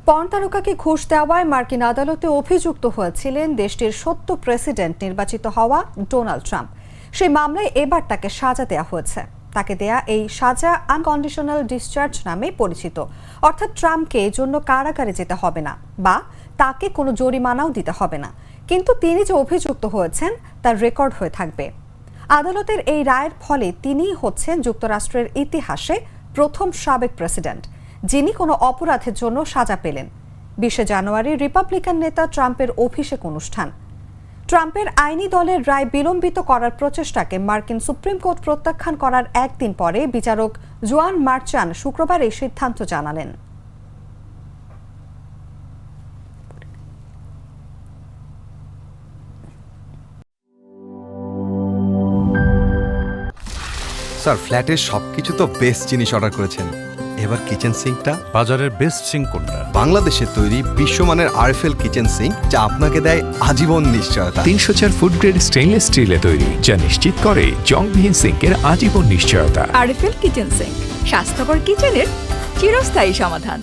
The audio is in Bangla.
পর্ন তারকাকে ঘুষ দেওয়ায় মার্কিন আদালতে অভিযুক্ত হয়েছিলেন দেশটির সদ্য প্রেসিডেন্ট নির্বাচিত হওয়া ডোনাল্ড ট্রাম্প। সেই মামলায় এবার তাকে সাজা দেওয়া হয়েছে। তাকে দেয়া এই সাজা আনকন্ডিশনাল ডিসচার্জ নামে পরিচিত, অর্থাৎ ট্রাম্পকে এর জন্য কারাগারে যেতে হবে না বা তাকে কোনো জরিমানাও দিতে হবে না, কিন্তু তিনি যে অভিযুক্ত হয়েছেন তার রেকর্ড হয়ে থাকবে। আদালতের এই রায়ের ফলে তিনিই হচ্ছেন যুক্তরাষ্ট্রের ইতিহাসে প্রথম সাবেক প্রেসিডেন্ট যিনি কোনো অপরাধের জন্য সাজা পেলেন। 20 জানুয়ারি রিপাবলিকান নেতা ট্রাম্পের অভিষেক অনুষ্ঠান। ট্রাম্পের আইনি দলের রায় বিলম্বিত করার প্রচেষ্টাকে মার্কিন সুপ্রিম কোর্ট প্রত্যাখ্যান করার একদিন পরে বিচারক জোয়ান মার্চান শুক্রবার এই সিদ্ধান্ত জানালেন। স্যার, ফ্ল্যাটের সবকিছু তো বেস্ট জিনিস অর্ডার করেছেন, এবার কিচেন সিঙ্কটা বাজারের বেস্ট সিঙ্ক কোনটা? বাংলাদেশে তৈরি বিশ্বমানের আরএফএল কিচেন সিঙ্ক, যা আপনাকে দেয় আজীবন নিশ্চয়তা। 304 ফুড গ্রেড স্টেইনলেস স্টিলে তৈরি, যা নিশ্চিত করে জংবিহীন সিঙ্কের আজীবন নিশ্চয়তা। আরএফএল কিচেন সিঙ্ক, স্বাস্থ্যকর কিচেনের চিরস্থায়ী সমাধান।